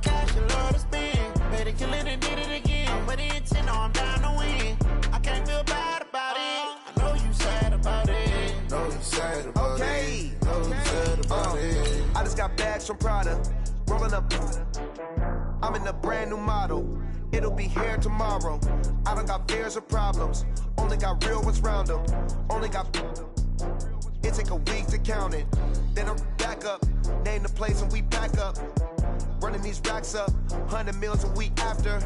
the cash, you love to spend. Better kill it and did it again. But the intent, no, I'm down to win. I can't feel bad about it. I know you sad about it. Know you sad about it. Know you sad about it. I just got bags from Prada. Rolling up. I'm in a brand new model. It'll be here tomorrow. I don't got fears or problems. Only got real ones round them. Only got. It take a week to count it. Then I'm back up. Name the place and we back up. Running these racks up. 100 meals a week after.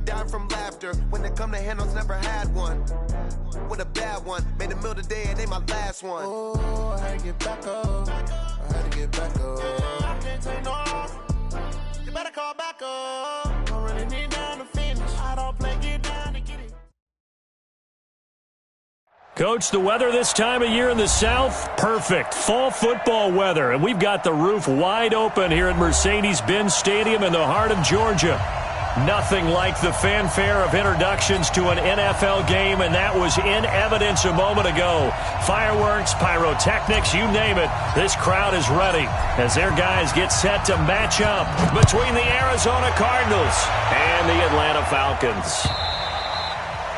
Dying from laughter. When it come to handles, never had one. With a bad one. Made a meal today and they my last one. Oh, I had to get back up. I had to get back up. I can't take no loss. You better call back up. Don't really need down to finish. I don't play, get down to get it. Coach, the weather this time of year in the South, perfect. Fall football weather, and we've got the roof wide open here at Mercedes-Benz Stadium in the heart of Georgia. Nothing like the fanfare of introductions to an NFL game, and that was in evidence a moment ago. Fireworks, pyrotechnics, you name it. This crowd is ready as their guys get set to match up between the Arizona Cardinals and the Atlanta Falcons.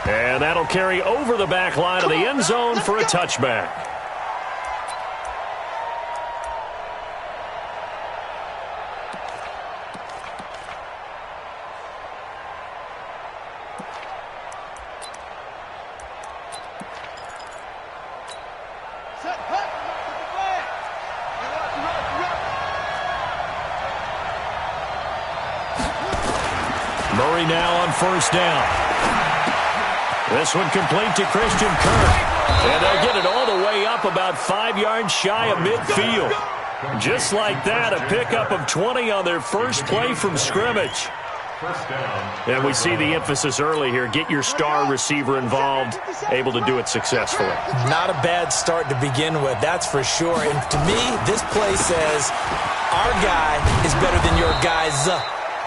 And that'll carry over the back line of the end zone for a touchback. Murray now on first down. This one complete to Christian Kirk. And they'll get it all the way up about 5 yards shy of midfield. Just like that, a pickup of 20 on their first play from scrimmage. And we see the emphasis early here. Get your star receiver involved, able to do it successfully. Not a bad start to begin with, that's for sure. And to me, this play says our guy is better than your guy's.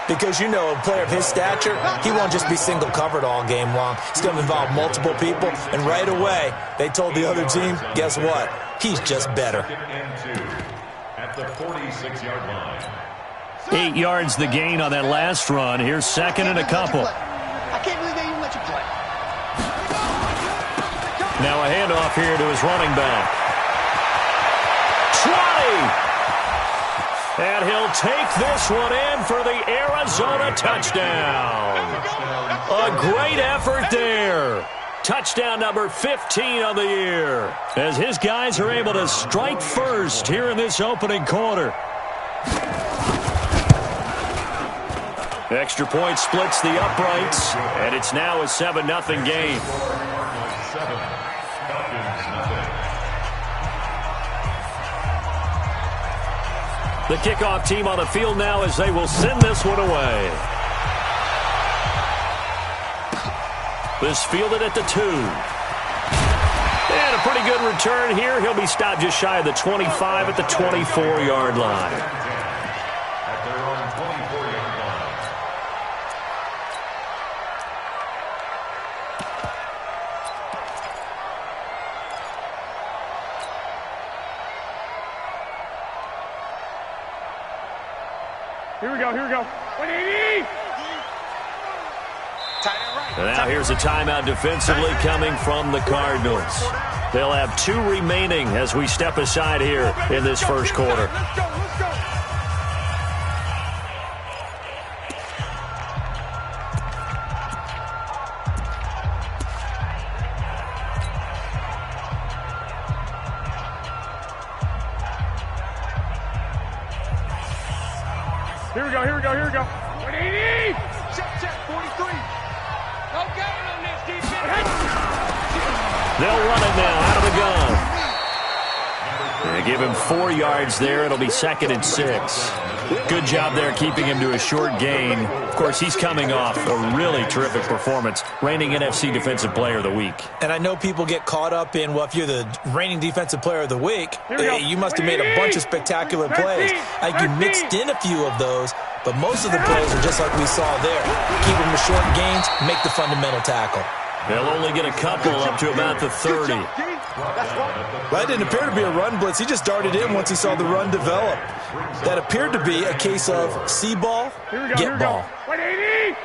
Because, you know, a player of his stature, he won't just be single-covered all game long. He's going to involve multiple people, and right away, they told the other team, guess what? He's just better. At the 46-yard line. 8 yards the gain on that last run. Here's second and a couple. I can't believe they even let you play. Now a handoff here to his running back. 20! And he'll take this one in for the Arizona touchdown. A great effort there. Touchdown number 15 on the year, as his guys are able to strike first here in this opening quarter. Extra point splits the uprights, and it's now a 7-0 game. The kickoff team on the field now as they will send this one away. This fielded at the 2. And a pretty good return here. He'll be stopped just shy of the 25 at the 24-yard line. At their own 24-yard line. Here we go, here we go. 180! And now here's a timeout defensively coming from the Cardinals. They'll have 2 remaining as we step aside here in this first quarter. Let's go, let's go. Here we go, here we go, here we go. 180! Check, 43. No gain on this defense. They'll run it now out of the gun. They give him 4 yards there. It'll be 2nd and 6. Good job there keeping him to a short gain. Of course, he's coming off a really terrific performance, reigning NFC Defensive Player of the Week. And I know people get caught up in, well, if you're the reigning Defensive Player of the Week, you must have made a bunch of spectacular plays. I think you mixed in a few of those, but most of the plays are just like we saw there. Keep them to short gains, make the fundamental tackle. They'll only get a couple up to about the 30. That didn't appear to be a run blitz. He just darted in once he saw the run develop. That appeared to be a case of see ball, get ball. Wait, 80!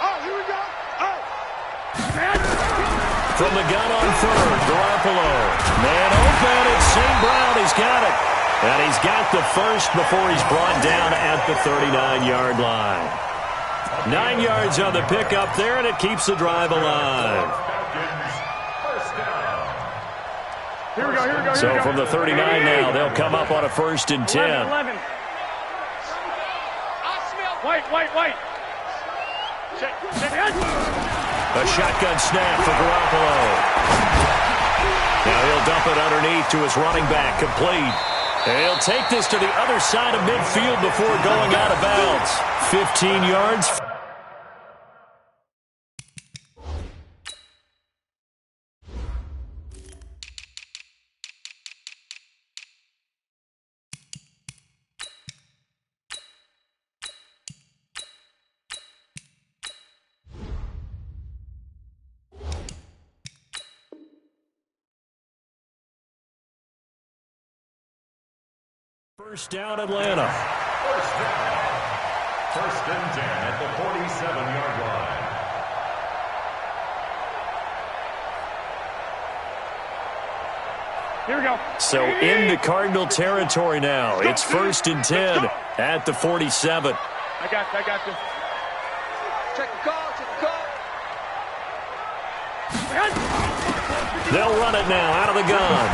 Oh, here we go! Oh! From the gun on third, Garoppolo. Man open, it's St. Brown. He's got it. And he's got the first before he's brought down at the 39-yard line. 9 yards on the pickup there, and it keeps the drive alive. Here we go. So from the 39 now, they'll come up on a 1st and 10. 11. Wait. A shotgun snap for Garoppolo. Now he'll dump it underneath to his running back, complete. And he'll take this to the other side of midfield before going out of bounds. 15 yards. First down, Atlanta. First down. 1st and 10 at the 47-yard line. Here we go. So into Cardinal territory now. It's 1st and 10 at the 47. I got you. Check the call. They'll run it now out of the gun.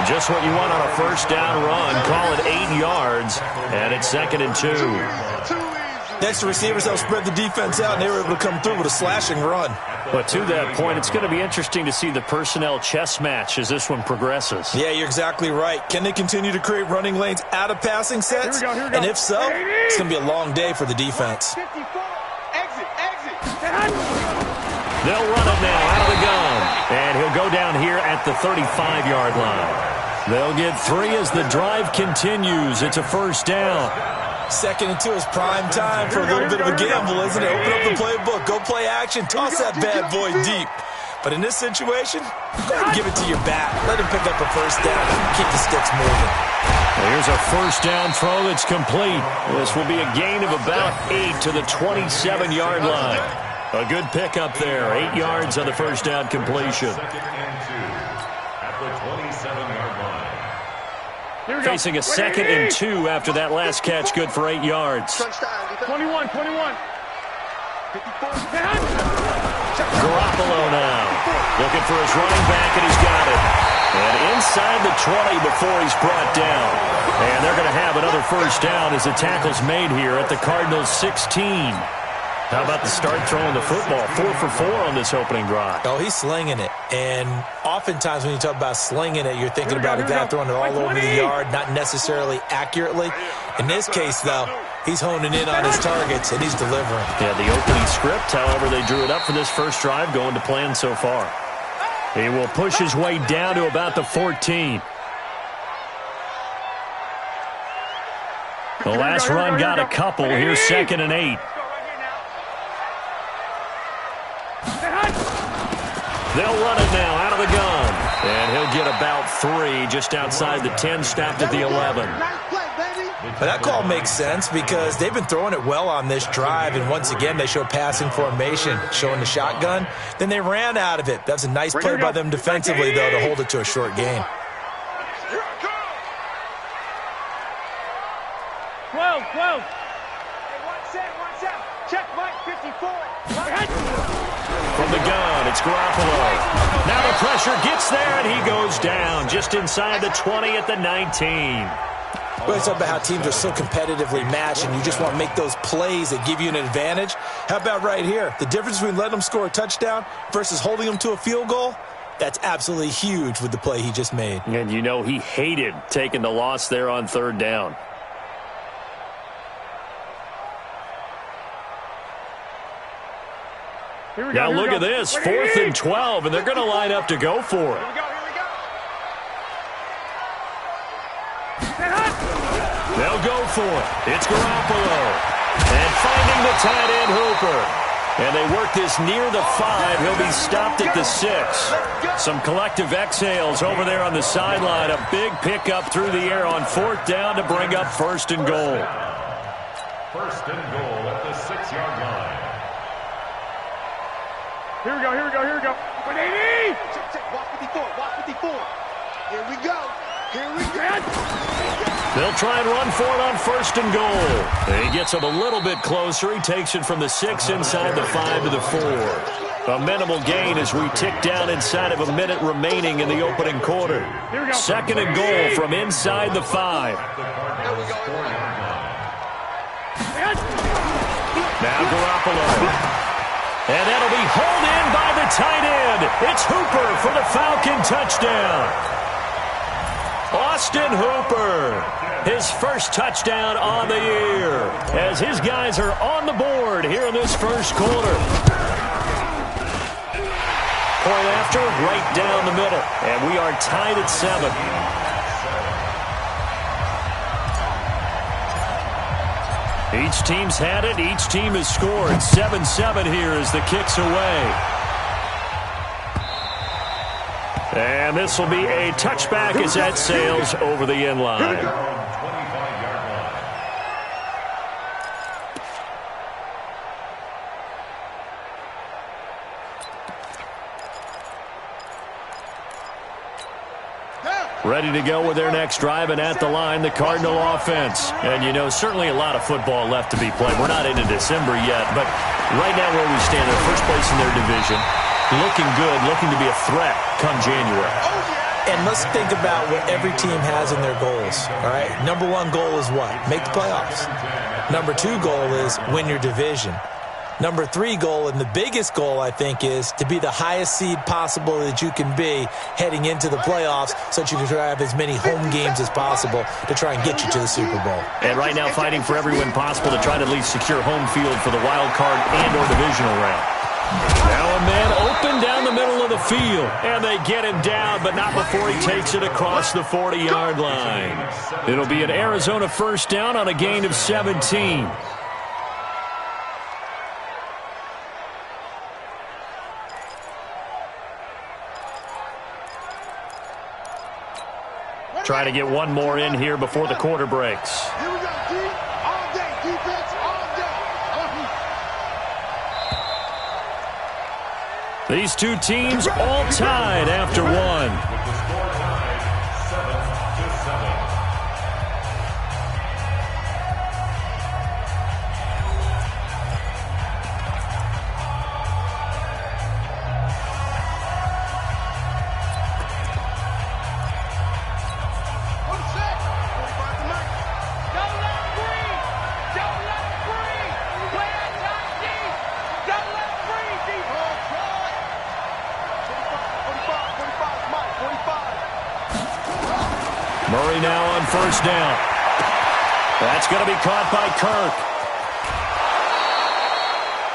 Just what you want on a 1st down run. Call it 8 yards, and it's 2nd and 2. Next to receivers, they'll spread the defense out, and they were able to come through with a slashing run. But to that point, it's going to be interesting to see the personnel chess match as this one progresses. Yeah, you're exactly right. Can they continue to create running lanes out of passing sets? Here we go. And if so, it's going to be a long day for the defense. 54. Exit. They'll run it now out of the gun. And he'll go down here at the 35-yard line. They'll get 3 as the drive continues. It's a 1st down. 2nd and 2 is prime time for a little bit of a gamble, isn't it? Open up the playbook, go play action, toss that bad boy deep. But in this situation, go ahead and give it to your back. Let him pick up a 1st down. Keep the sticks moving. Here's a 1st down throw that's complete. This will be a gain of about 8 to the 27-yard line. A good pickup there. 8 yards on the 1st down completion. 2nd and 2 at the 27-yard line. Facing a 2nd and 2 after that last catch, good for 8 yards. 21. Garoppolo now. Looking for his running back, and he's got it. And inside the 20 before he's brought down. And they're going to have another 1st down as the tackle's made here at the Cardinals' 16. How about the start throwing the football? 4 for 4 on this opening drive. Oh, he's slinging it. And oftentimes when you talk about slinging it, you're thinking about a guy throwing it all over the yard, not necessarily accurately. In this case, though, he's honing in on his targets, and he's delivering. Yeah, the opening script, however, they drew it up for this first drive, going to plan so far. He will push his way down to about the 14. The last run got a couple. Here's 2nd and 8. They'll run it now out of the gun. And he'll get about 3 just outside the 10, stopped at the 11. But that call makes sense because they've been throwing it well on this drive, and once again they show passing formation, showing the shotgun. Then they ran out of it. That's a nice play by them defensively, though, to hold it to a short gain. 12. Hey, 1 set. Check, Mike, 54. From the gun, it's Garoppolo. Now the pressure gets there, and he goes down just inside the 20 at the 19. We always talk about how teams are so competitively matched, and you just want to make those plays that give you an advantage. How about right here? The difference between letting them score a touchdown versus holding them to a field goal, that's absolutely huge with the play he just made. And you know he hated taking the loss there on 3rd down. Now look at this, 4th and 12, and they're going to line up to go for it. They'll go for it. It's Garoppolo. And finding the tight end Hooper. And they work this near the 5. He'll be stopped at the 6. Some collective exhales over there on the sideline. A big pickup through the air on 4th down to bring up 1st and goal. 1st and goal at the 6-yard line. Here we go, here we go, here we go. 180! Check, walk 54, walk 54. Here we go. Here we go. They'll try and run for it on 1st and goal. And he gets him a little bit closer. He takes it from the 6 inside the 5 to the 4. A minimal gain as we tick down inside of a minute remaining in the opening quarter. 2nd and goal from inside the 5. Now Garoppolo. And that'll be hauled in by the tight end. It's Hooper for the Falcon touchdown. Austin Hooper, his first touchdown on the year, as his guys are on the board here in this first quarter. Point after, right down the middle, and we are tied at 7. Each team's had it. Each team has scored. 7-7 here as the kick's away. And this will be a touchback as that sails over the end line. Ready to go with their next drive, and at the line, the Cardinal offense. And, you know, certainly a lot of football left to be played. We're not into December yet, but right now where we stand, they're first place in their division. Looking good, looking to be a threat come January. And let's think about what every team has in their goals, all right? Number 1 goal is what? Make the playoffs. Number 2 goal is win your division. Number 3 goal, and the biggest goal, I think, is to be the highest seed possible that you can be heading into the playoffs so that you can have as many home games as possible to try and get you to the Super Bowl. And right now fighting for every win possible to try to at least secure home field for the wild card and or divisional round. Now a man open down the middle of the field, and they get him down, but not before he takes it across the 40-yard line. It'll be an Arizona first down on a gain of 17. Try to get one more in here before the quarter breaks. Here we go, D. All day, defense, all day. These two teams all tied after one. Murray now on first down. That's going to be caught by Kirk.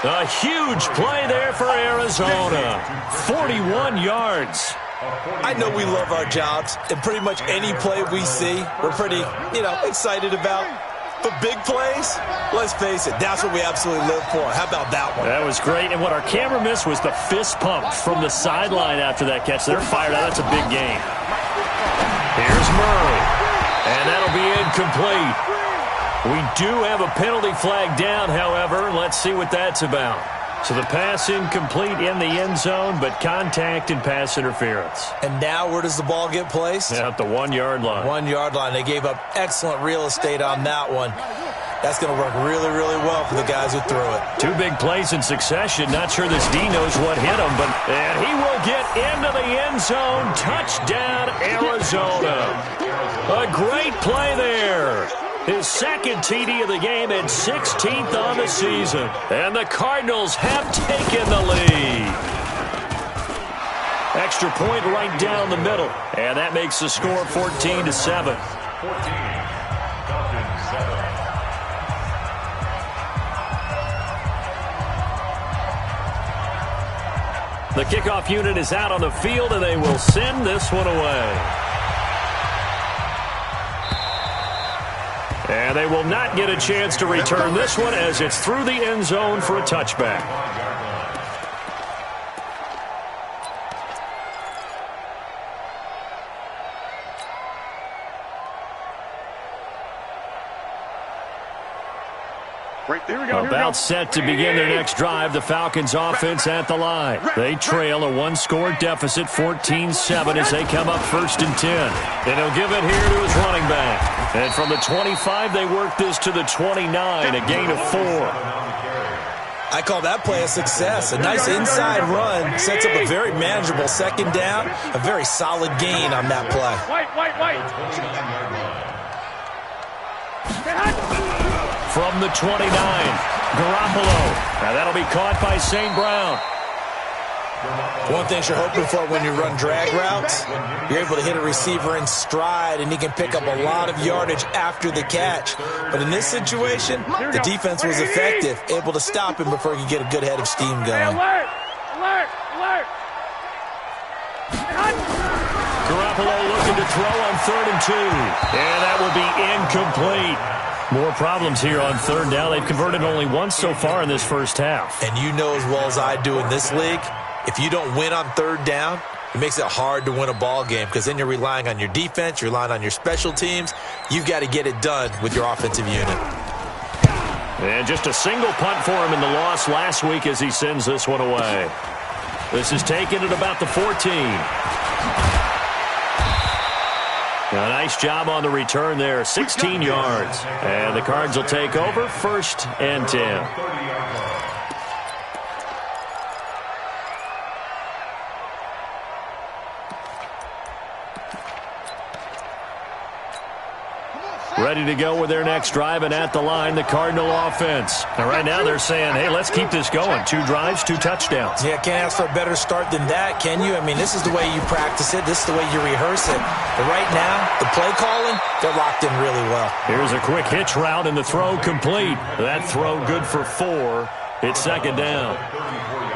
A huge play there for Arizona. 41 yards. I know we love our jobs, and pretty much any play we see, we're pretty, excited about. But big plays, let's face it, that's what we absolutely live for. How about that one? That was great, and what our camera missed was the fist pump from the sideline after that catch. They're fired out. That's a big game. Here's Murray, and that'll be incomplete. We do have a penalty flag down, however. Let's see what that's about. So the pass incomplete in the end zone, but contact and pass interference. And now where does the ball get placed? At the 1-yard line. 1-yard line. They gave up excellent real estate on that one. That's going to work really, really well for the guys who threw it. Two big plays in succession. Not sure this D knows what hit him, and he will get into the end zone. Touchdown, Arizona. A great play there. His second TD of the game and 16th on the season. And the Cardinals have taken the lead. Extra point right down the middle. And that makes the score 14-7. 14, Falcons 7. The kickoff unit is out on the field, and they will send this one away. And they will not get a chance to return this one as it's through the end zone for a touchback. About set to begin their next drive, the Falcons offense at the line. They trail a one-score deficit, 14-7, as they come up 1st and 10. And he'll give it here to his running back. And from the 25, they work this to the 29, a gain of 4. I call that play a success. A nice inside run sets up a very manageable 2nd down, a very solid gain on that play. From the 29, Garoppolo. Now that'll be caught by St. Brown. One thing you're hoping for when you run drag routes, you're able to hit a receiver in stride, and he can pick up a lot of yardage after the catch. But in this situation, the defense was effective, able to stop him before he could get a good head of steam going. Garoppolo looking to throw on 3rd and 2. And that will be incomplete. More problems here on 3rd down. They've converted only once so far in this first half. And you know as well as I do in this league, if you don't win on 3rd down, it makes it hard to win a ball game because then you're relying on your defense, you're relying on your special teams. You've got to get it done with your offensive unit. And just a single punt for him in the loss last week as he sends this one away. This is taken at about the 14. A nice job on the return there, 16 yards. And the Cards will take over, 1st and 10. Ready to go with their next drive, and at the line, the Cardinal offense. And right now they're saying, hey, let's keep this going. 2 drives, 2 touchdowns. Yeah, can't ask for a better start than that, can you? I mean, this is the way you practice it. This is the way you rehearse it. But right now, the play calling, they're locked in really well. Here's a quick hitch route, and the throw complete. That throw good for 4. It's 2nd down.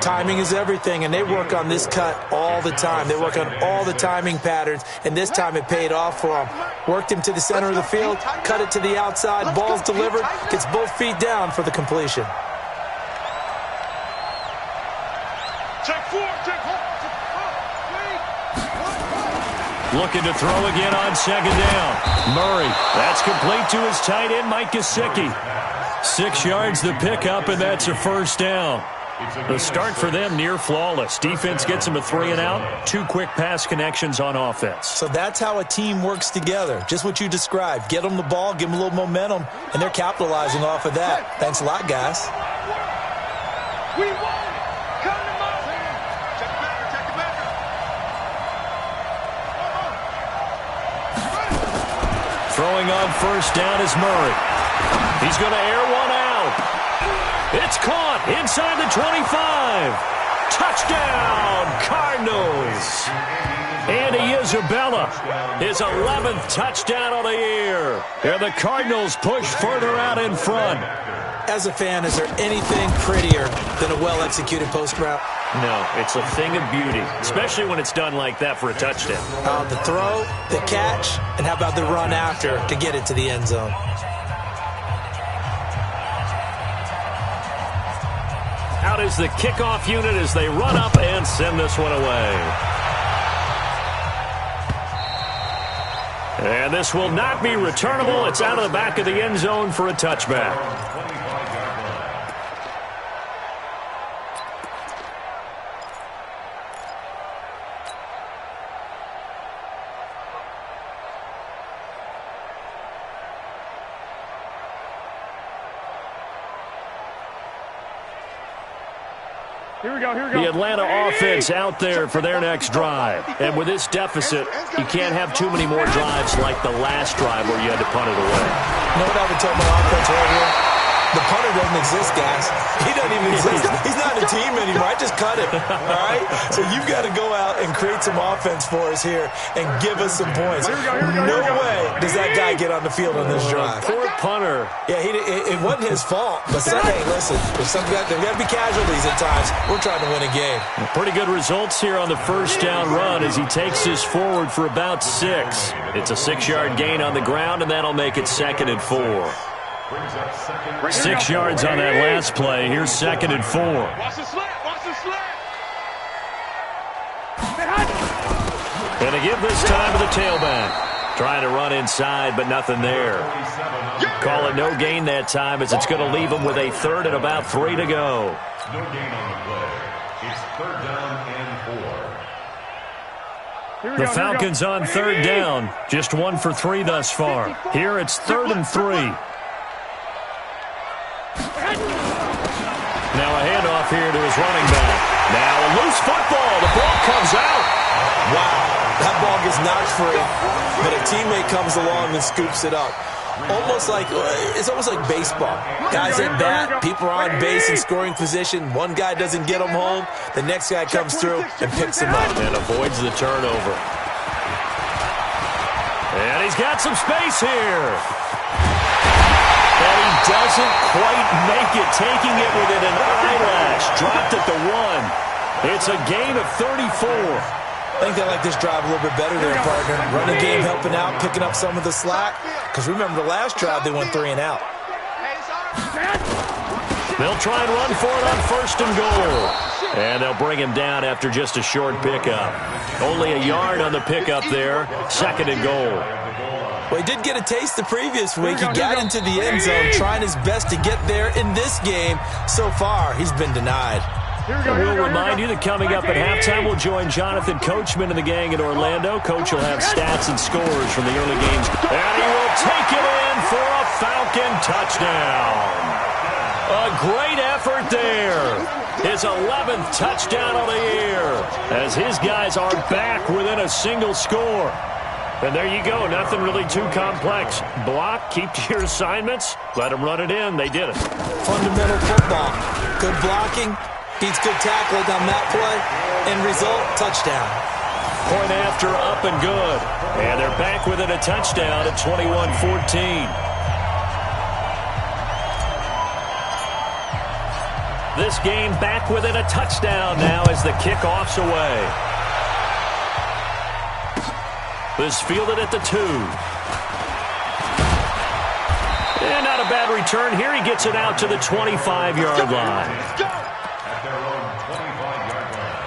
Timing is everything, and they work on this cut all the time. They work on all the timing patterns, and this time it paid off for them. Worked him to the center of the field, cut it to the outside, ball's delivered, gets both feet down for the completion. Looking to throw again on 2nd down. Murray, that's complete to his tight end, Mike Gesicki. 6 yards the pickup, and that's a 1st down. The start for them near flawless. Defense gets them a 3 and out. 2 quick pass connections on offense. So that's how a team works together. Just what you described. Get them the ball, give them a little momentum, and they're capitalizing off of that. Thanks a lot, guys. We won! Come to Murray! Check the backer, check the backer! Throwing on 1st down is Murray. He's going to air one out. It's caught inside the 25. Touchdown, Cardinals. Andy Isabella, his 11th touchdown of the year. And the Cardinals push further out in front. As a fan, is there anything prettier than a well-executed post route? No, it's a thing of beauty, especially when it's done like that for a touchdown. The throw, the catch, and how about the run after to get it to the end zone? Out is the kickoff unit as they run up and send this one away. And this will not be returnable. It's out of the back of the end zone for a touchback. Here we go. The Atlanta offense out there for their next drive. And with this deficit, you can't have too many more drives like the last drive where you had to punt it away. You know what I've been told my offense earlier? The punter doesn't exist, guys. He doesn't even exist. He's not a team anymore. I just cut him, all right? So you've got to go out and create some offense for us here and give us some points. No way does that guy get on the field on this drive. Poor punter. Yeah, it wasn't his fault. But hey, listen, there's got to be casualties at times. We're trying to win a game. Pretty good results here on the 1st down run as he takes this forward for about 6. It's a 6-yard gain on the ground, and that'll make it 2nd and 4. 6 yards on that last play. Here's 2nd and 4. Watch the slant, watch the slant! And to give this time to the tailback. Trying to run inside, but nothing there. Call it no gain that time as it's going to leave them with a third and about 3 to go. No gain on the play. It's third down and 4. The Falcons on third down. Just 1 for 3 thus far. Here it's 3rd and 3. Now a handoff here to his running back. Now a loose football. The ball comes out. Wow. That ball gets knocked free, but a teammate comes along and scoops it up. It's almost like baseball. Guys at bat, people are on base in scoring position. One guy doesn't get him home. The next guy comes through and picks him up. And avoids the turnover. And he's got some space here. And he doesn't quite make it, taking it within an eyelash. Dropped at the 1. It's a gain of 34. I think they like this drive a little bit better there, partner. Running game helping out, picking up some of the slack. Because remember the last drive, they went 3 and out. They'll try and run for it on 1st and goal. And they'll bring him down after just a short pickup. Only a yard on the pickup there. 2nd and goal. Well, he did get a taste the previous week. He got into the end zone, trying his best to get there in this game. So far, he's been denied. We'll remind you that coming up at halftime, we'll join Jonathan Coachman and the gang in Orlando. Coach will have stats and scores from the early games. And he will take it in for a Falcon touchdown. A great effort there. His 11th touchdown of the year as his guys are back within a single score. And there you go. Nothing really too complex. Block, keep to your assignments, let them run it in. They did it. Fundamental football. Good blocking. Beats good tackling on that play. End result, touchdown. Point after, up and good. And they're back within a touchdown at 21-14. This game back within a touchdown now as the kickoff's away. This fielded at the 2. And not a bad return here. He gets it out to the 25-yard line. At their own 25-yard line.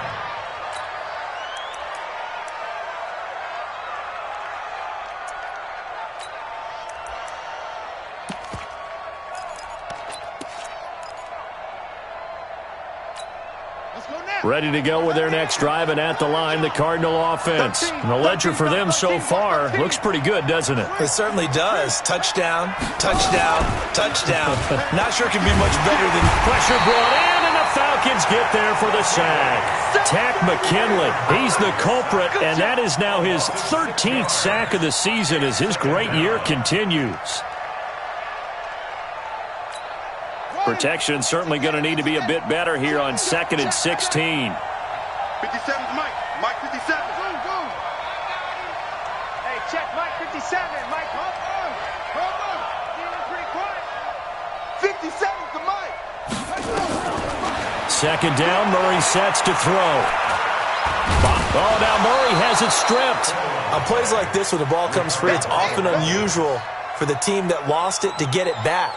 Ready to go with their next drive, and at the line, the Cardinal offense. And the ledger for them so far looks pretty good, doesn't it? It certainly does. Touchdown, touchdown, touchdown. Not sure it can be much better than... Pressure brought in, and the Falcons get there for the sack. Tack McKinley, he's the culprit, and that is now his 13th sack of the season as his great year continues. Protection certainly going to need to be a bit better here on 2nd and 16. 57's Mike. Mike 57. Go. Hey, check Mike 57. Mike, hold on. Pretty quiet. 57's to Mike. 2nd down, Murray sets to throw. Oh, now Murray has it stripped. On plays like this where the ball comes free, it's often unusual for the team that lost it to get it back.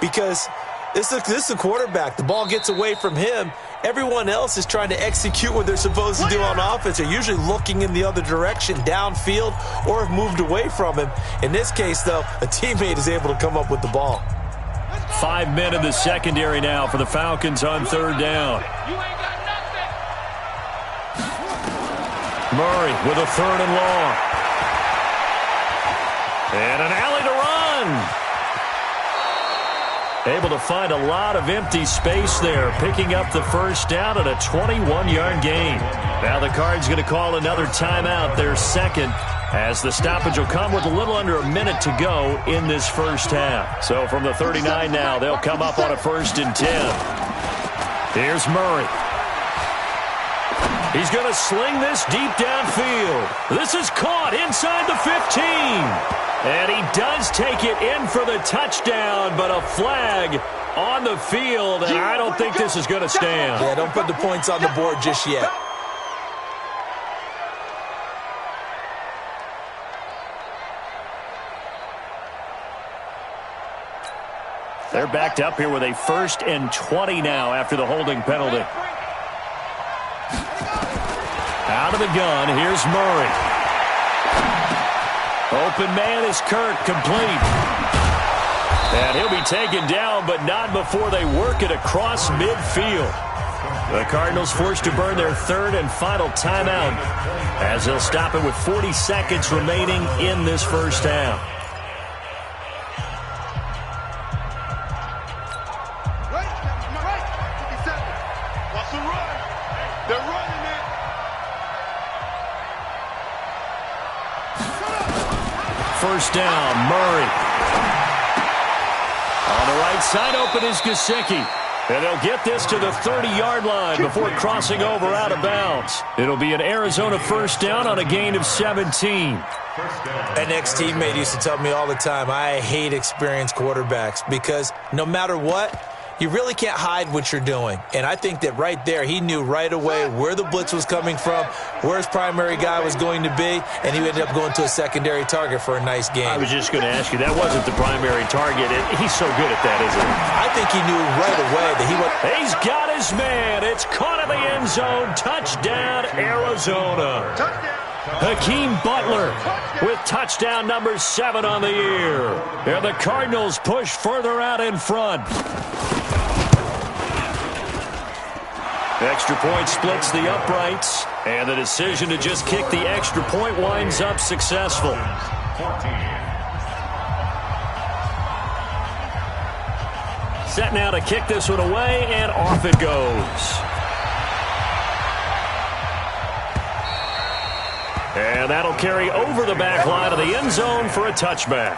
Because this is the quarterback. The ball gets away from him. Everyone else is trying to execute what they're supposed to do on offense. They're usually looking in the other direction, downfield, or have moved away from him. In this case, though, a teammate is able to come up with the ball. 5 men in the secondary now for the Falcons on 3rd down. Murray with a 3rd and long. And an alley to run. Able to find a lot of empty space there, picking up the 1st down at a 21-yard gain. Now the Cards going to call another timeout, their 2nd, as the stoppage will come with a little under a minute to go in this 1st half. So from the 39 now, they'll come up on a 1st and 10. Here's Murray. He's going to sling this deep downfield. This is caught inside the 15. And he does take it in for the touchdown, but a flag on the field, and I don't think this is going to stand. Yeah, don't put the points on the board just yet. They're backed up here with a 1st and 20 now after the holding penalty. Out of the gun, here's Murray. Open man is Kirk, complete. And he'll be taken down, but not before they work it across midfield. The Cardinals forced to burn their third and final timeout as they'll stop it with 40 seconds remaining in this first half. First down, Murray. On the right side, open is Gesicki. And they'll get this to the 30-yard line before crossing over out of bounds. It'll be an Arizona first down on a gain of 17. An ex-teammate used to tell me all the time, I hate experienced quarterbacks because no matter what, you really can't hide what you're doing. And I think that right there, he knew right away where the blitz was coming from, where his primary guy was going to be, and he ended up going to a secondary target for a nice game. I was just going to ask you, that wasn't the primary target. He's so good at that, isn't he? I think he knew right away that he would. He's got his man. It's caught in the end zone. Touchdown, Arizona. Touchdown. Hakeem Butler with touchdown number 7 on the year. And the Cardinals push further out in front. Extra point splits the uprights, and the decision to just kick the extra point winds up successful. Set now to kick this one away, and off it goes. And that'll carry over the back line of the end zone for a touchback.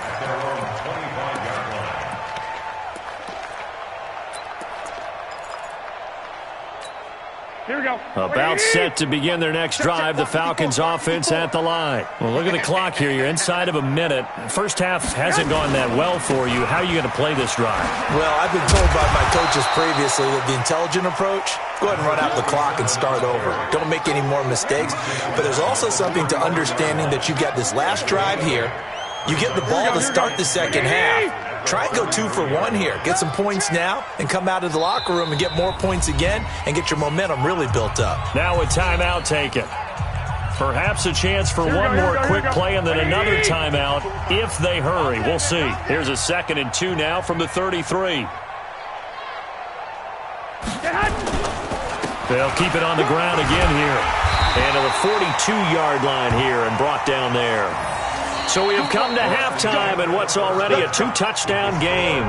Here we go. About set to begin their next drive, the Falcons offense at the line. Well, look at the clock here. You're inside of a minute. First half hasn't gone that well for you. How are you going to play this drive? Well, I've been told by my coaches previously that the intelligent approach, go ahead and run out the clock and start over. Don't make any more mistakes. But there's also something to understanding that you got this last drive here. You get the ball to start the second half. Try and go 2 for 1 here. Get some points now and come out of the locker room and get more points again and get your momentum really built up. Now a timeout taken. Perhaps a chance for one more quick play and then another timeout if they hurry. We'll see. Here's a 2nd and 2 now from the 33. They'll keep it on the ground again here. And to the 42-yard line here and brought down there. So we have come to halftime in what's already a 2-touchdown game.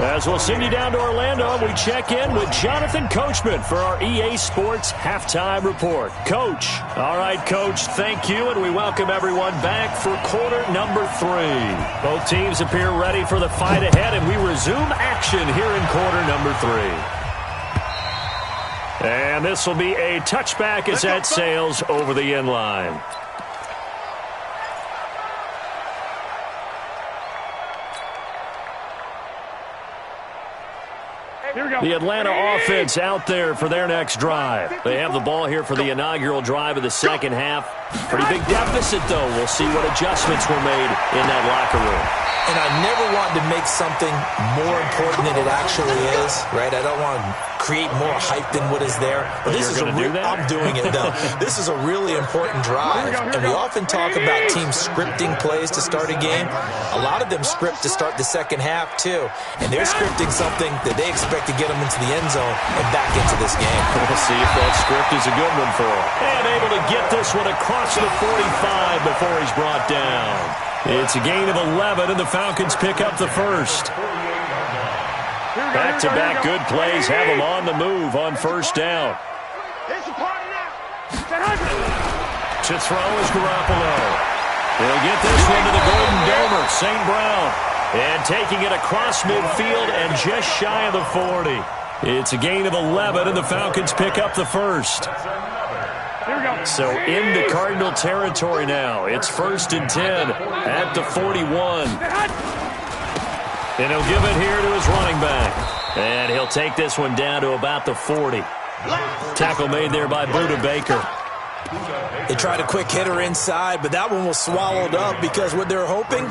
As we'll send you down to Orlando, we check in with Jonathan Coachman for our EA Sports Halftime Report. Coach. All right, Coach, thank you, and we welcome everyone back for quarter number 3. Both teams appear ready for the fight ahead, and we resume action here in quarter number 3. And this will be a touchback as that sails over the end line. The Atlanta offense out there for their next drive. They have the ball here for the inaugural drive of the second half. Pretty big deficit, though. We'll see what adjustments were made in that locker room. And I never want to make something more important than it actually is, right? I don't want to create more hype than what is there. But this is I'm doing it, though. This is a really important drive. And we often talk about teams scripting plays to start a game. A lot of them script to start the second half, too. And they're scripting something that they expect to get them into the end zone and back into this game. We'll see if that script is a good one for them. And able to get this one across the 45 before he's brought down. It's a gain of 11, and the Falcons pick up the first. Back-to-back good plays have them on the move on first down. To throw is Garoppolo. He'll get this one to the Golden Domer, St. Brown. And taking it across midfield and just shy of the 40. It's a gain of 11, and the Falcons pick up the first. So into Cardinal territory now. It's 1st and 10 at the 41. And he'll give it here to his running back. And he'll take this one down to about the 40. Tackle made there by Budda Baker. They tried a quick hitter inside, but that one was swallowed up because what they're hoping,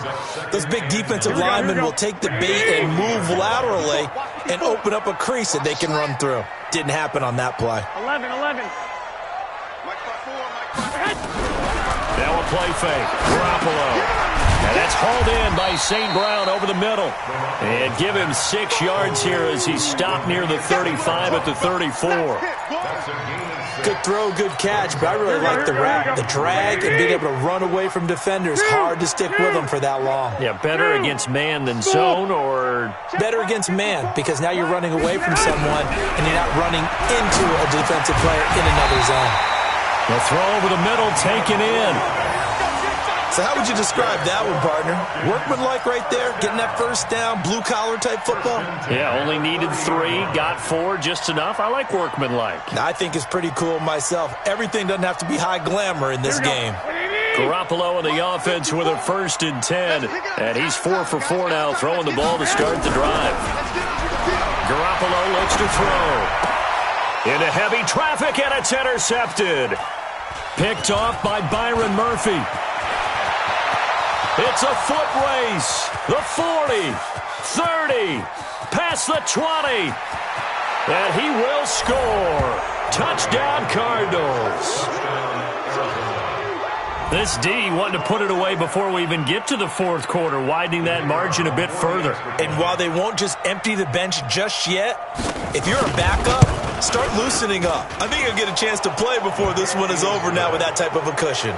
those big defensive linemen will take the bait and move laterally and open up a crease that they can run through. Didn't happen on that play. 11. Now a play fake. Garoppolo. And that's hauled in by St. Brown over the middle. And give him 6 yards here as he's stopped near the 35 at the 34. Good throw, good catch, but I really like the route. The drag and being able to run away from defenders. Hard to stick with them for that long. Yeah, better against man than zone, or? Better against man, because now you're running away from someone and you're not running into a defensive player in another zone. The throw over the middle, taken in. So how would you describe that one, partner? Workmanlike right there, getting that first down, blue-collar type football? Yeah, only needed 3, got 4, just enough. I like workmanlike. I think it's pretty cool myself. Everything doesn't have to be high glamour in this game. Garoppolo in the offense with a 1st and 10. And he's 4 for 4 now, throwing the ball to start the drive. Garoppolo looks to throw. Into heavy traffic, and it's intercepted. Picked off by Byron Murphy. It's a foot race. The 40, 30, past the 20. And he will score. Touchdown, Cardinals. This D wanted to put it away before we even get to the 4th quarter, widening that margin a bit further. And while they won't just empty the bench just yet, if you're a backup, start loosening up. I think you'll get a chance to play before this one is over now with that type of a cushion.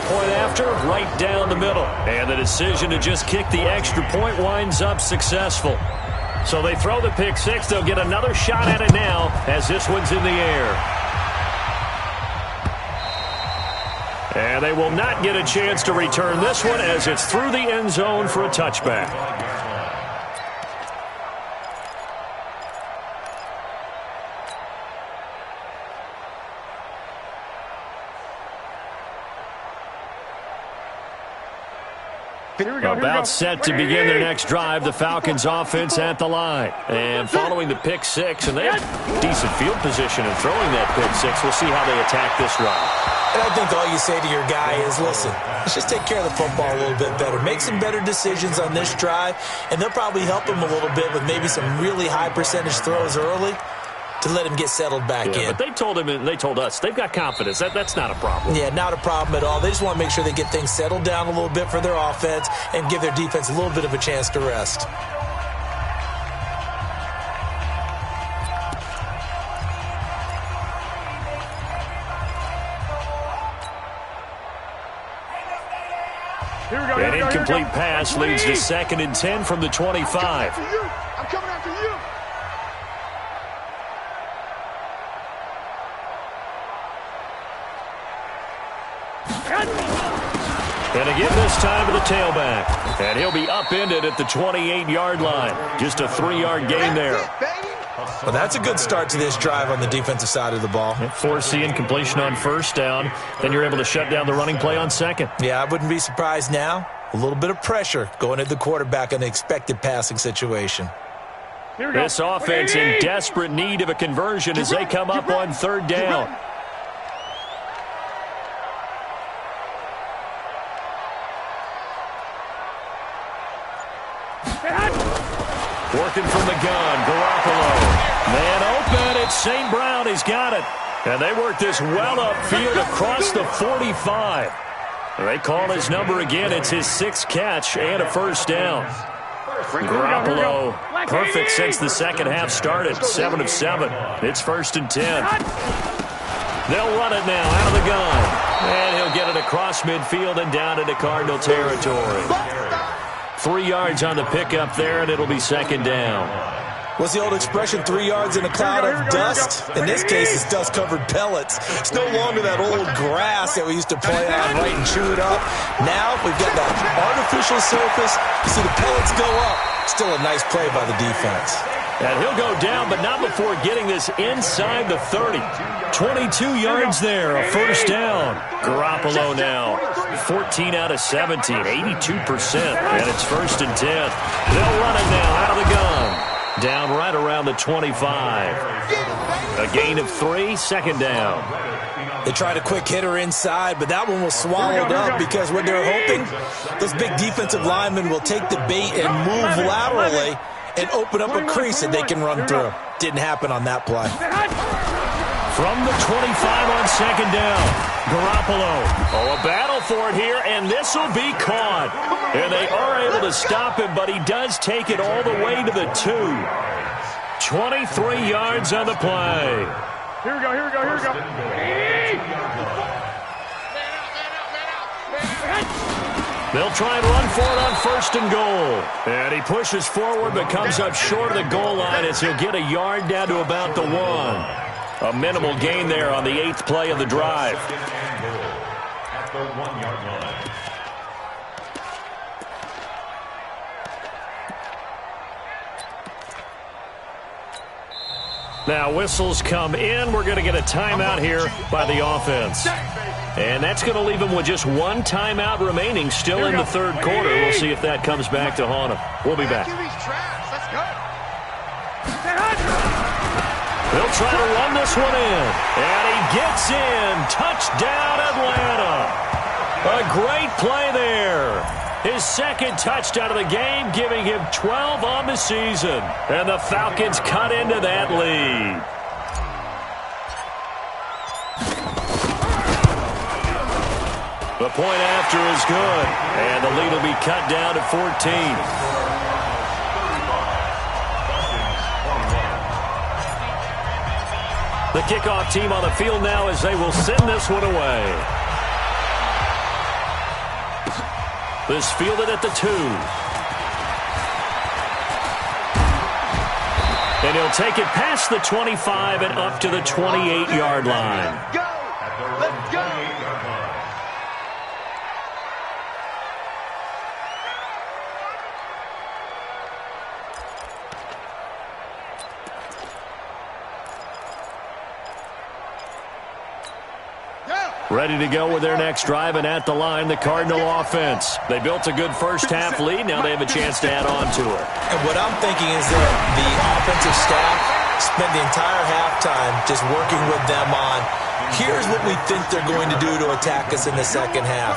Point after, right down the middle. And the decision to just kick the extra point winds up successful. So they throw the pick 6. They'll get another shot at it now as this one's in the air. And they will not get a chance to return this one as it's through the end zone for a touchback. About set to begin their next drive, the Falcons offense at the line. And following the pick 6, and they have decent field position in throwing that pick 6. We'll see how they attack this drive. And I think all you say to your guy is, listen, let's just take care of the football a little bit better. Make some better decisions on this drive, and they'll probably help him a little bit with maybe some really high percentage throws early to let him get settled back in. But they told him, and they told us, they've got confidence. That's not a problem. Yeah, not a problem at all. They just want to make sure they get things settled down a little bit for their offense and give their defense a little bit of a chance to rest. An incomplete pass leads to 2nd and 10 from the 25. I'm coming after you. And again this time to the tailback. And he'll be upended at the 28-yard line. Just a 3-yard gain there. Well, that's a good start to this drive on the defensive side of the ball. Forcing incompletion on 1st down. Then you're able to shut down the running play on 2nd. Yeah, I wouldn't be surprised now. A little bit of pressure going at the quarterback in the expected passing situation. This offense in desperate need of a conversion as they come up on 3rd down. Working from the gun, Garoppolo. Man open, it's St. Brown. He's got it. And they work this well upfield across the 45. They call his number again. It's his 6th catch and a 1st down. Garoppolo, perfect since the 2nd half started. 7 of 7. It's 1st and 10. They'll run it now out of the gun. And he'll get it across midfield and down into Cardinal territory. 3 yards on the pickup there, and it'll be 2nd down. What's the old expression, 3 yards in a cloud of dust? In this case, it's dust-covered pellets. It's no longer that old grass that we used to play on, right, and chew it up. Now we've got that artificial surface. You see the pellets go up. Still a nice play by the defense. And he'll go down, but not before getting this inside the 30. 22 yards there, a 1st down. Garoppolo now, 14 out of 17, 82%. And it's 1st and 10. They'll run it now out of the gun. Down right around the 25. A gain of 3, 2nd down. They tried a quick hitter inside, but that one was swallowed up because what they're hoping, those big defensive linemen will take the bait and move laterally and open up a crease that they can run through. Didn't happen on that play. From the 25 on second down, Garoppolo. Oh, a battle for it here, and this will be caught. And they are able to stop him, but he does take it all the way to the 2. 23 yards on the play. Here we go, here we go, here we go. They'll try and run for it on first and goal. And he pushes forward but comes up short of the goal line as he'll get a yard down to about the 1. A minimal gain there on the 8th play of the drive. At the 1-yard line. Now whistles come in. We're going to get a timeout here by the offense. And that's going to leave him with just one timeout remaining still in the third quarter. We'll see if that comes back to haunt him. We'll be back. They'll try to run this one in. And he gets in. Touchdown, Atlanta. A great play there. His second touchdown of the game, giving him 12 on the season. And the Falcons cut into that lead. The point after is good. And the lead will be cut down to 14. The kickoff team on the field now as they will send this one away. This fielded at the 2. And he'll take it past the 25 and up to the 28-yard line. Let's go! Let's go! Ready to go with their next drive, and at the line, the Cardinal offense. They built a good first-half lead. Now they have a chance to add on to it. And what I'm thinking is that the offensive staff spent the entire halftime just working with them on, here's what we think they're going to do to attack us in the second half.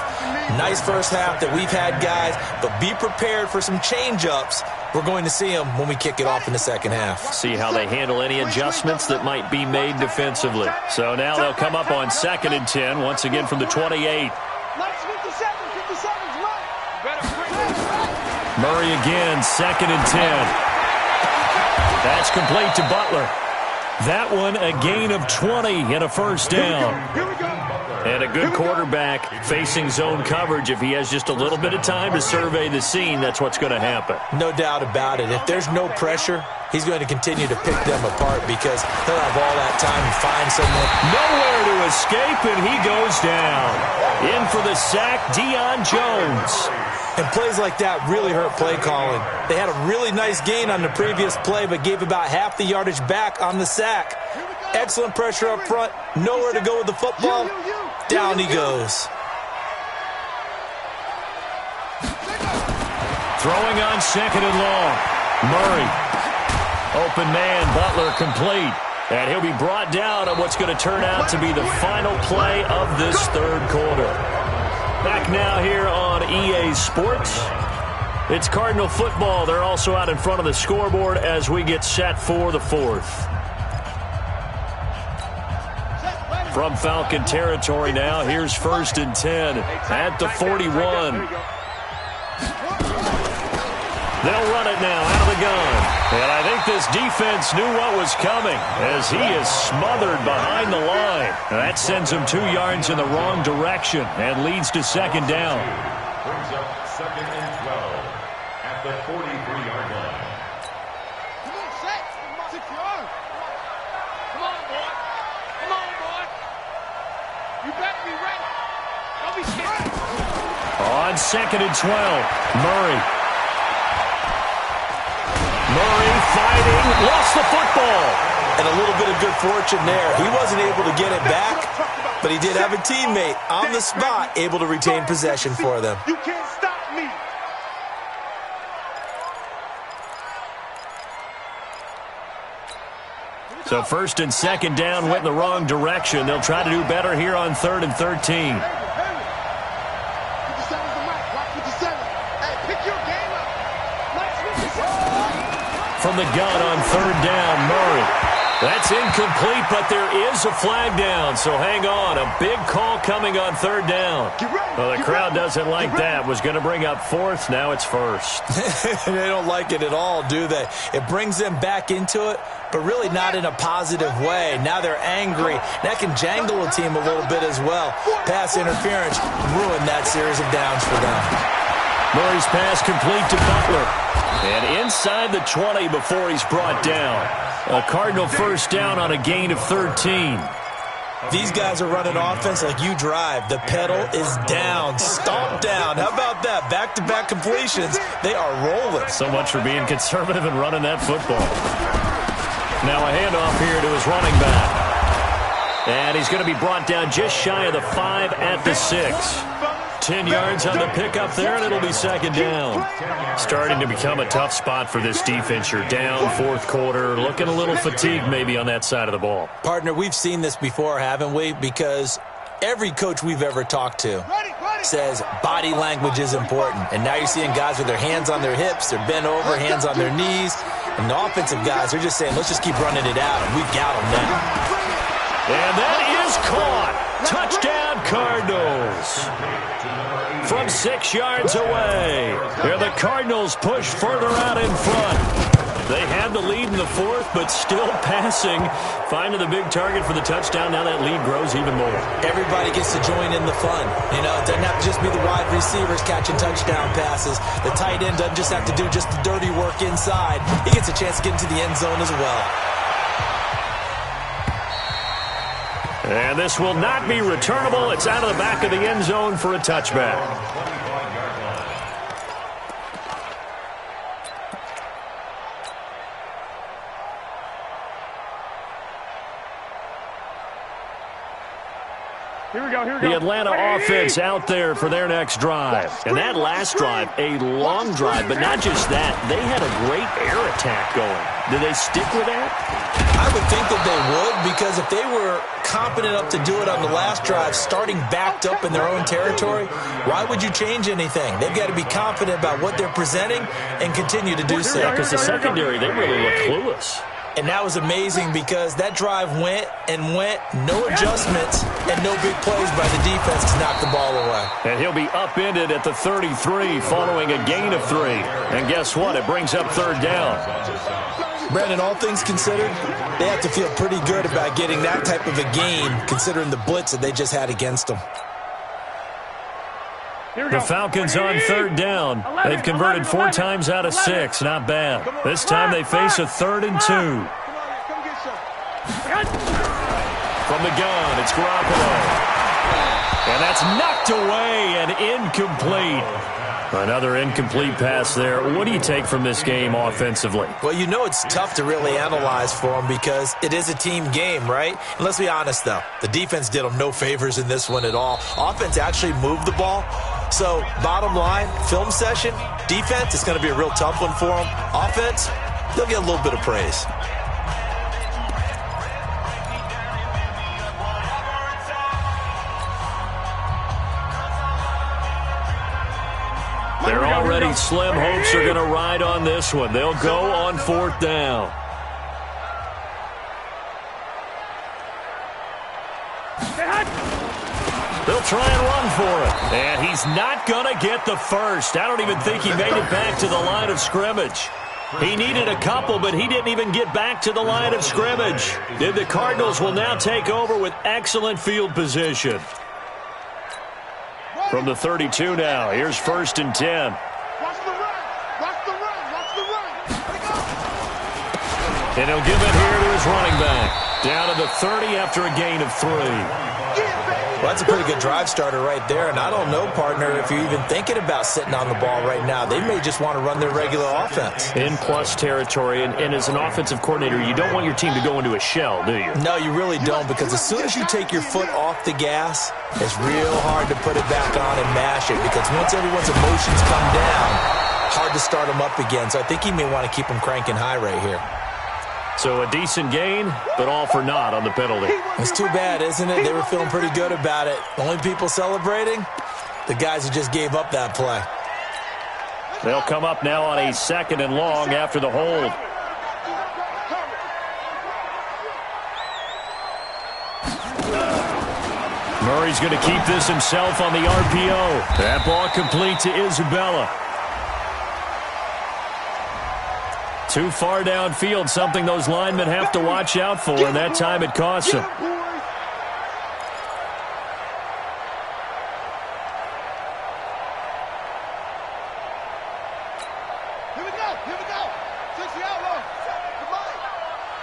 Nice first half that we've had, guys, but be prepared for some change-ups. We're going to see them when we kick it off in the second half. See how they handle any adjustments that might be made defensively. So now they'll come up on 2nd and 10, once again from the 28. Murray again, 2nd and 10. That's complete to Butler. That one a gain of 20 and a first down. And a good quarterback facing zone coverage. If he has just a little bit of time to survey the scene, that's what's going to happen. No doubt about it. If there's no pressure, he's going to continue to pick them apart because he'll have all that time to find someone. Nowhere to escape, and he goes down. In for the sack, Deion Jones. And plays like that really hurt play calling. They had a really nice gain on the previous play, but gave about half the yardage back on the sack. Excellent pressure up front. Nowhere to go with the football. Down he goes. Throwing on 2nd and long. Murray. Open man, Butler complete. And he'll be brought down on what's going to turn out to be the final play of this third quarter. Back now here on EA Sports. It's Cardinal football. They're also out in front of the scoreboard as we get set for the fourth. From Falcon territory now, here's 1st and 10 at the 41. They'll run it now out of the gun. And I think this defense knew what was coming as he is smothered behind the line. That sends him 2 yards in the wrong direction and leads to 2nd down. Brings up 2nd and 12 at the 43-yard line. Come on, set. Secure. Come on, boy. Come on, boy. You better be ready. Don't be scared. On 2nd and 12, Murray. Murray fighting, lost the football. And a little bit of good fortune there. He wasn't able to get it back, but he did have a teammate on the spot able to retain possession for them. You can't stop me. So 1st and 2nd down went in the wrong direction. They'll try to do better here on 3rd and 13. From the gun on 3rd down, Murray. That's incomplete, but there is a flag down, so hang on. A big call coming on third down. Well, the crowd doesn't like that. Was going to bring up fourth. Now it's first. They don't like it at all, do they? It brings them back into it, but really not in a positive way. Now they're angry. That can jangle a team a little bit as well. Pass interference ruined that series of downs for them. Murray's pass complete to Butler. And inside the 20 before he's brought down. A Cardinal first down on a gain of 13. These guys are running offense like you drive. The pedal is down, stomped down. How about that? Back-to-back completions. They are rolling. So much for being conservative and running that football. Now a handoff here to his running back. And he's going to be brought down just shy of the 5 at the 6. 10 yards on the pickup there, and it'll be second down. Starting to become a tough spot for this defense. You're down fourth quarter, looking a little fatigued maybe on that side of the ball. Partner, we've seen this before, haven't we? Because every coach we've ever talked to says body language is important. And now you're seeing guys with their hands on their hips, they're bent over, hands on their knees. And the offensive guys, they're just saying, let's just keep running it out, and we've got them now. And that is caught. Touchdown, Cardinals. From 6 yards away. Here the Cardinals push further out in front. They had the lead in the fourth, but still passing. Finding the big target for the touchdown. Now that lead grows even more. Everybody gets to join in the fun. You know, it doesn't have to just be the wide receivers catching touchdown passes. The tight end doesn't just have to do just the dirty work inside. He gets a chance to get into the end zone as well. And this will not be returnable. It's out of the back of the end zone for a touchback. Here we go. The Atlanta offense out there for their next drive. And that last drive, a long drive, but not just that. They had a great air attack going. Do they stick with that? I would think that they would, because if they were competent enough to do it on the last drive, starting backed up in their own territory, why would you change anything? They've got to be confident about what they're presenting and continue to do so. Because the secondary, they really look clueless. And that was amazing because that drive went and went, no adjustments, and no big plays by the defense to knock the ball away. And he'll be upended at the 33 following a gain of 3. And guess what? It brings up third down. Brandon, all things considered, they have to feel pretty good about getting that type of a gain considering the blitz that they just had against them. The Falcons on third down. They've converted 4 times out of 6. Not bad. This time they face a 3rd and 2. From the gun, it's Garoppolo. And that's knocked away and incomplete. Another incomplete pass there. What do you take from this game offensively? Well, you know it's tough to really analyze for them because it is a team game, right? And let's be honest, though. The defense did them no favors in this one at all. Offense actually moved the ball. So, bottom line, film session, defense, it's going to be a real tough one for them. Offense, they'll get a little bit of praise. They're already slim hopes are going to ride on this one. They'll go on 4th down. They'll try and run for it. And he's not going to get the first. I don't even think he made it back to the line of scrimmage. He needed a couple, but he didn't even get back to the line of scrimmage. The Cardinals will now take over with excellent field position. From the 32 now, here's 1st and 10. Watch the run. Watch the run. Watch the run. And he'll give it here to his running back. Down to the 30 after a gain of 3. Well, that's a pretty good drive starter right there. And I don't know, partner, if you're even thinking about sitting on the ball right now. They may just want to run their regular offense. In plus territory, and as an offensive coordinator, you don't want your team to go into a shell, do you? No, you really don't, because as soon as you take your foot off the gas, it's real hard to put it back on and mash it, because once everyone's emotions come down, hard to start them up again. So I think he may want to keep them cranking high right here. So a decent gain, but all for naught on the penalty. It's too bad, isn't it? They were feeling pretty good about it. Only people celebrating, the guys who just gave up that play. They'll come up now on a 2nd and long after the hold. Murray's going to keep this himself on the RPO. That ball complete to Isabella. Too far downfield, something those linemen have to watch out for, and that time it costs them. Here we go. 60 outlaw.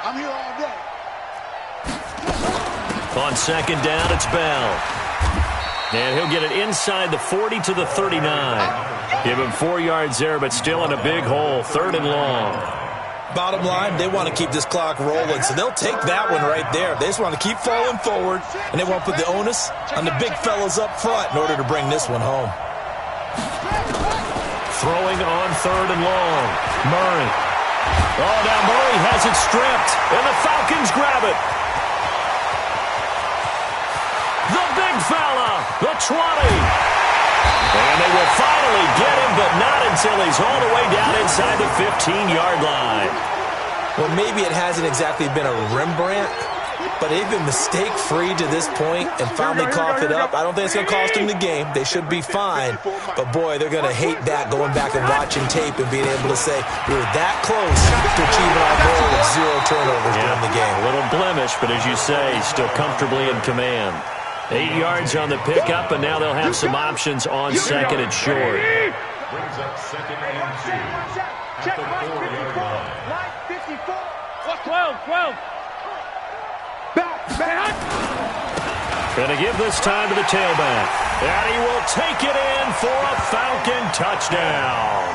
I'm here all day. On second down, it's Bell. And he'll get it inside the 40 to the 39. Give him 4 yards there, but still in a big hole. 3rd and long. Bottom line, they want to keep this clock rolling, so they'll take that one right there. They just want to keep falling forward, and they want to put the onus on the big fellas up front in order to bring this one home. Throwing on 3rd and long. Murray. Oh, now Murray has it stripped, and the Falcons grab it. The big fella, the 20. And they will finally get him, but not until he's all the way down inside the 15-yard line. Well, maybe it hasn't exactly been a Rembrandt, but they've been mistake-free to this point and finally coughed it up. I don't think it's going to cost them the game. They should be fine. But, boy, they're going to hate that, going back and watching tape and being able to say, we were that close to achieving our goal with 0 turnovers during the game. A little blemish, but as you say, still comfortably in command. 8 yards on the pickup, and now they'll have some options on second and short. Brings up second and 2 at the 4-yard line. Line 54. What's 12? Back. Going to give this time to the tailback. And he will take it in for a Falcon touchdown.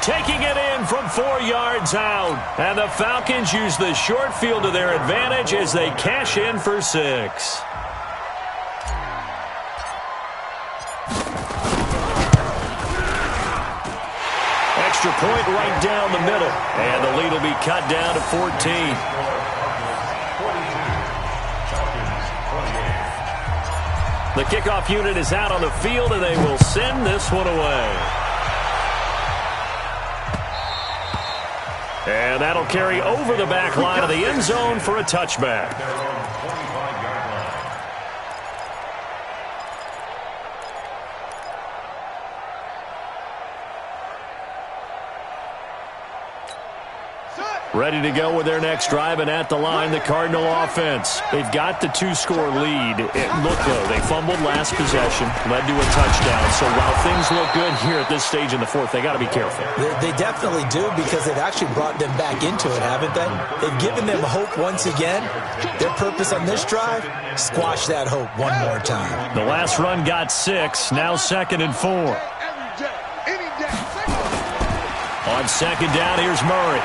Taking it in from 4 yards out. And the Falcons use the short field to their advantage as they cash in for 6. Extra point right down the middle. And the lead will be cut down to 14. The kickoff unit is out on the field, and they will send this one away. And that'll carry over the back line of the end zone for a touchback. Ready to go with their next drive, and at the line, the Cardinal offense. They've got the 2-score lead. Look, though, they fumbled last possession, led to a touchdown. So while things look good here at this stage in the 4th, they got to be careful. They definitely do, because they've actually brought them back into it, haven't they? They've given them hope once again. Their purpose on this drive, squash that hope one more time. The last run got 6, now 2nd and 4. On second down, here's Murray.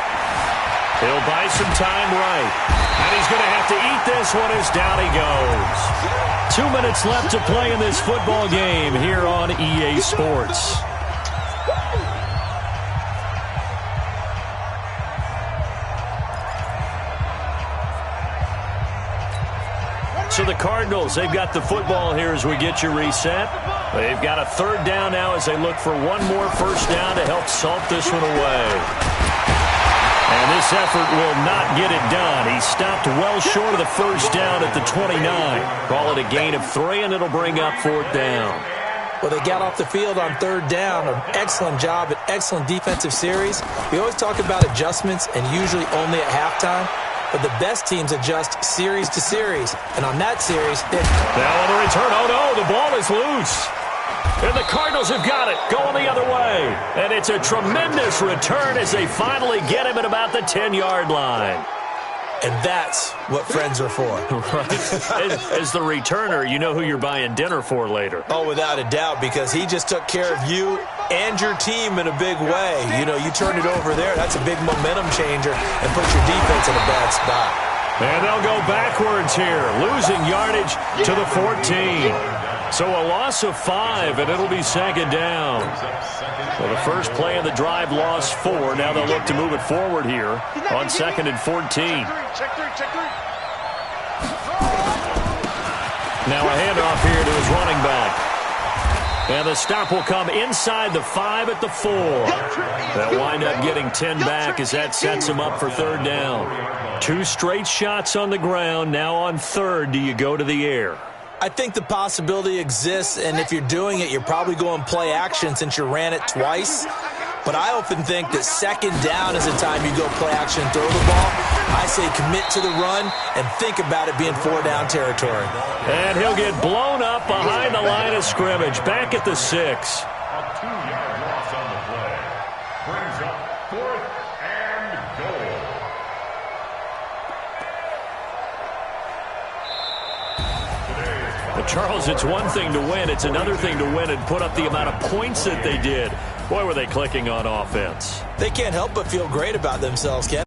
He'll buy some time right. And he's going to have to eat this one as down he goes. 2 minutes left to play in this football game here on EA Sports. So the Cardinals, they've got the football here as we get you reset. They've got a 3rd down now as they look for one more first down to help salt this one away. And this effort will not get it done. He stopped well short of the first down at the 29. Call it a gain of 3, and it'll bring up 4th down. Well, they got off the field on 3rd down. An excellent job, an excellent defensive series. We always talk about adjustments, and usually only at halftime. But the best teams adjust series to series. And on that series, now on the return, oh no, the ball is loose. And the Cardinals have got it, going the other way. And it's a tremendous return as they finally get him at about the 10-yard line. And that's what friends are for. Right. As the returner, you know who you're buying dinner for later. Oh, without a doubt, because he just took care of you and your team in a big way. You know, you turn it over there, that's a big momentum changer and puts your defense in a bad spot. And they'll go backwards here, losing yardage to the 14. So a loss of 5, and it'll be 2nd down. So the first play of the drive lost 4. Now they'll look to move it forward here on 2nd and 14. Check three. Now a handoff here to his running back. And the stop will come inside the 5 at the 4. They'll wind up getting 10 back as that sets him up for 3rd down. 2 straight shots on the ground. Now on 3rd, do you go to the air? I think the possibility exists, and if you're doing it, you're probably going play action since you ran it twice. But I often think that second down is the time you go play action and throw the ball. I say commit to the run and think about it being 4-down territory. And he'll get blown up behind the line of scrimmage, back at the 6. A 2-yard loss on the play. Brings up 4th and goal. But Charles, it's one thing to win. It's another thing to win and put up the amount of points that they did. Boy, were they clicking on offense. They can't help but feel great about themselves, Ken.